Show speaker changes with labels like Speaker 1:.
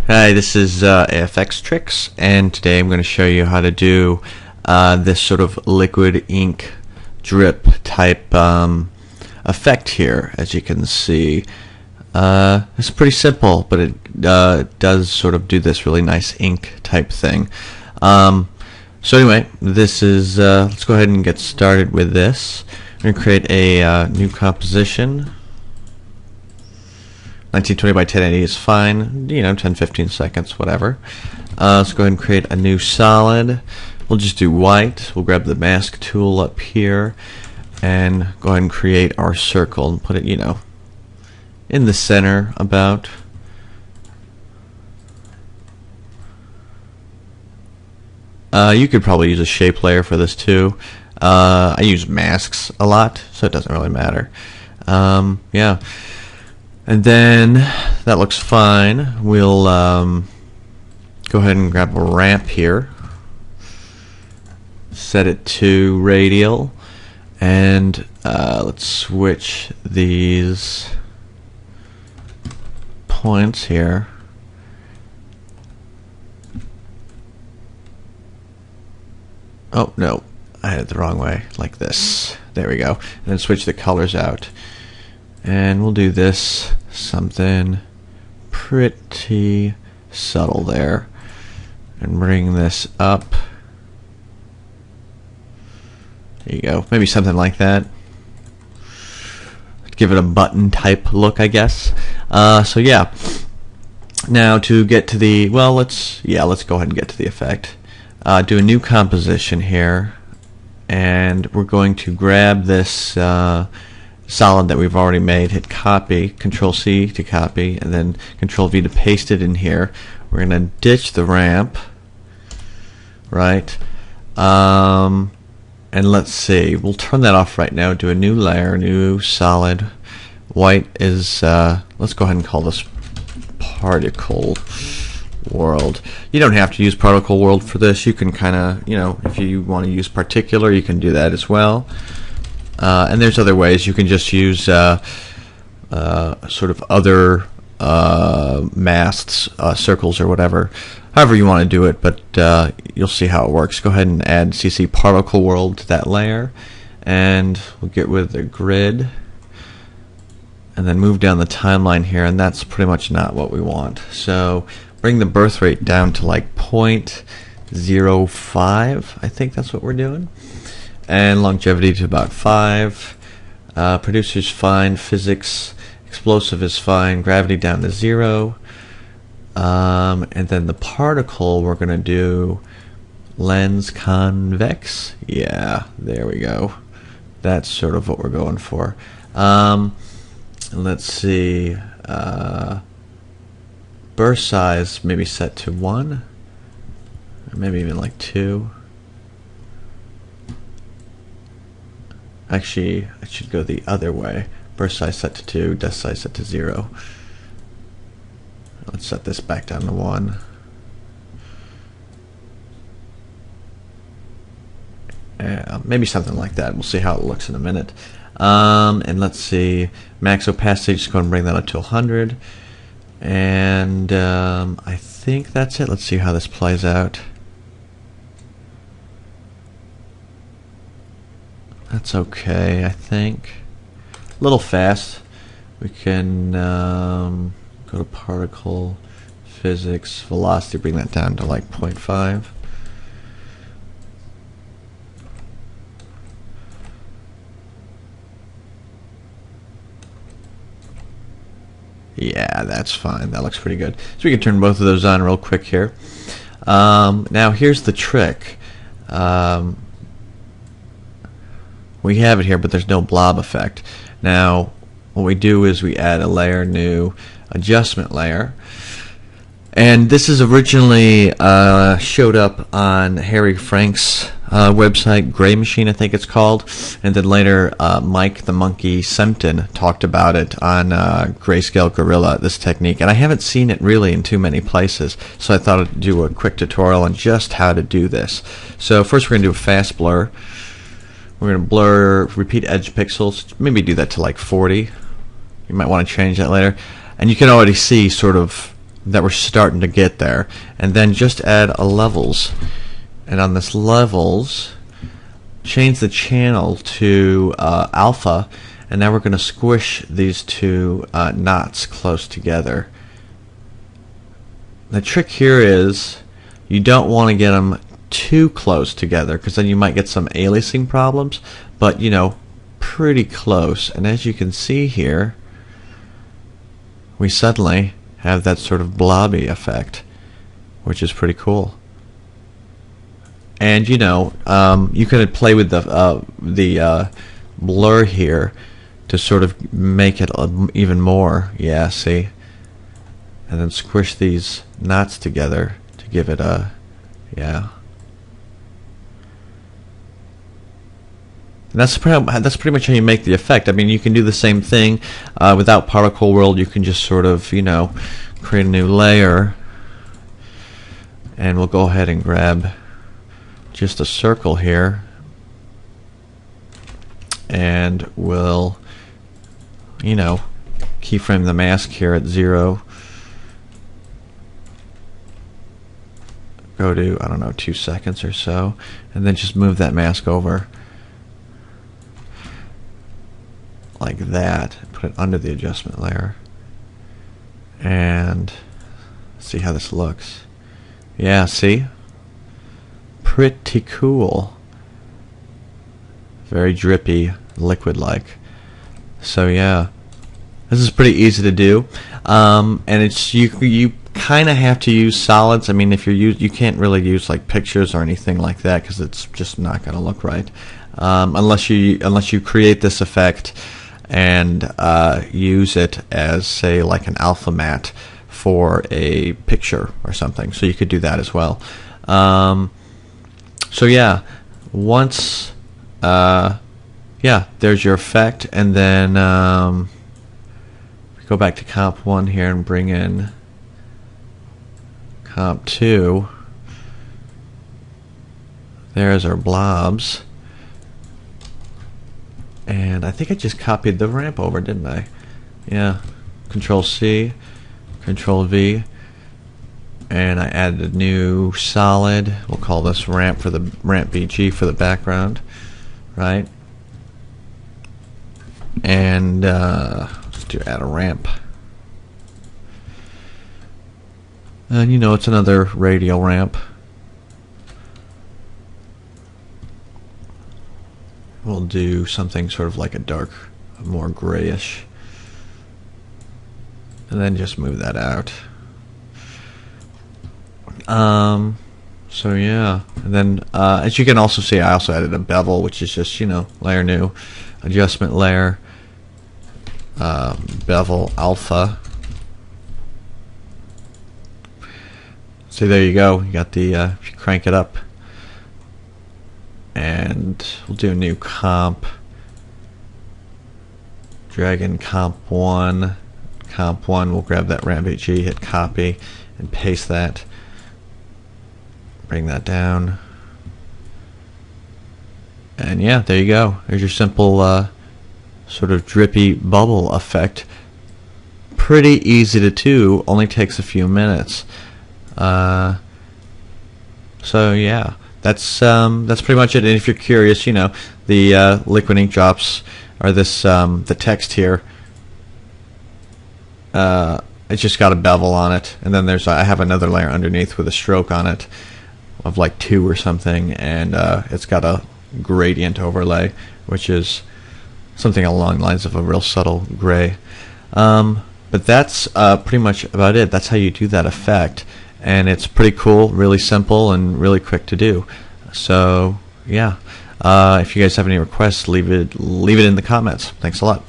Speaker 1: Hi, this is AFX Tricks, and today I'm going to show you how to do this sort of liquid ink drip type effect here. As you can see, it's pretty simple, but it does sort of do this really nice ink type thing. So anyway, this is let's go ahead and get started with this. I'm going to create a new composition. 1920 by 1080 is fine, 10-15 seconds, whatever. Let's go ahead and create a new solid. We'll just do white. We'll grab the mask tool up here and go ahead and create our circle and put it, in the center about. You could probably use a shape layer for this too. I use masks a lot, so it doesn't really matter. Yeah. And then that looks fine. We'll go ahead and grab a ramp here, set it to radial, and let's switch these points here. Oh no, I had it the wrong way, like this. There we go. And then switch the colors out. And we'll do this something pretty subtle there, and bring this up. There you go. Maybe something like that. Give it a button type look, I guess. So yeah. Now to get to the let's go ahead and get to the effect. Do a new composition here, and we're going to grab this solid that we've already made, hit copy, Control C to copy, and then Control V to paste it in here. We're going to ditch the ramp, right? And let's see, we'll turn that off right now, do a new layer, new solid. White is, let's go ahead and call this particle world. You don't have to use particle world for this. You can kind of, if you want to use particular, you can do that as well. And there's other ways. You can just use sort of other masks, circles or whatever, however you want to do it, but you'll see how it works. Go ahead and add CC Particle World to that layer, and we'll get with the grid, and then move down the timeline here, and that's pretty much not what we want. So bring the birth rate down to like 0.05. I think that's what we're doing. And longevity to about 5. Producer's fine. Physics, explosive is fine. Gravity down to 0. And then the particle, we're going to do lens convex. Yeah, there we go. That's sort of what we're going for. Let's see. Burst size maybe set to 1. Or maybe even like 2. Actually, I should go the other way. Burst size set to 2, depth size set to 0. Let's set this back down to 1. Maybe something like that. We'll see how it looks in a minute. And let's see, max opacity, just go and bring that up to 100. And I think that's it. Let's see how this plays out. That's okay, I think. A little fast. We can go to particle, physics, velocity, bring that down to like 0.5. Yeah, that's fine. That looks pretty good. So we can turn both of those on real quick here. Now here's the trick. We have it here, but there's no blob effect. Now, what we do is we add a layer, new adjustment layer. And this is originally showed up on Harry Frank's website, Gray Machine, I think it's called. And then later, Mike the Monkey Sempton talked about it on Grayscale Gorilla, this technique. And I haven't seen it really in too many places, so I thought I'd do a quick tutorial on just how to do this. So first we're going to do a fast blur. We're going to blur repeat edge pixels, maybe do that to like 40. You might want to change that later. And you can already see sort of that we're starting to get there. And then just add a levels, and on this levels, change the channel to alpha, and now we're going to squish these two knots close together. The trick here is you don't want to get them too close together, because then you might get some aliasing problems, but you know, pretty close. And as you can see here, we suddenly have that sort of blobby effect, which is pretty cool. And you know, you can play with the blur here to sort of make it even more. Yeah, see? And then squish these knots together to give it a, yeah. And that's pretty much how you make the effect. I mean, you can do the same thing without Particle World. You can just sort of, you know, create a new layer, and we'll go ahead and grab just a circle here, and we'll, you know, keyframe the mask here at 0. Go to, I don't know, 2 seconds or so, and then just move that mask over like that. Put it under the adjustment layer, and see how this looks. Yeah, see? Pretty cool. Very drippy, liquid-like. So yeah, this is pretty easy to do, and it's you kind of have to use solids. I mean, if you can't really use like pictures or anything like that, because it's just not going to look right unless you create this effect and use it as, say, like an alpha matte for a picture or something. So you could do that as well. So yeah, once yeah, there's your effect, and then go back to comp 1 here and bring in comp 2. There's our blobs. And I think I just copied the ramp over, didn't I? Yeah. Control C, Control V, and I added a new solid. We'll call this ramp for the ramp BG for the background, right? And let's do add a ramp. And you know, it's another radial ramp. We'll do something sort of like a dark, more grayish, and then just move that out. So yeah, and then as you can also see, I also added a bevel, which is just, you know, layer new, adjustment layer, bevel alpha. See, there you go. You got the if you crank it up, and we'll do a new comp. Drag in comp 1. Comp 1. We'll grab that ramp BG, hit copy, and paste that. Bring that down, and yeah, there you go. There's your simple sort of drippy bubble effect. Pretty easy to do. Only takes a few minutes. So yeah, that's pretty much it. And if you're curious, you know, the liquid ink drops are this the text here. It's just got a bevel on it, and then I have another layer underneath with a stroke on it of like 2 or something, and it's got a gradient overlay, which is something along the lines of a real subtle gray. But that's pretty much about it. That's how you do that effect, and it's pretty cool, really simple, and really quick to do. So yeah, if you guys have any requests, leave it in the comments. Thanks a lot.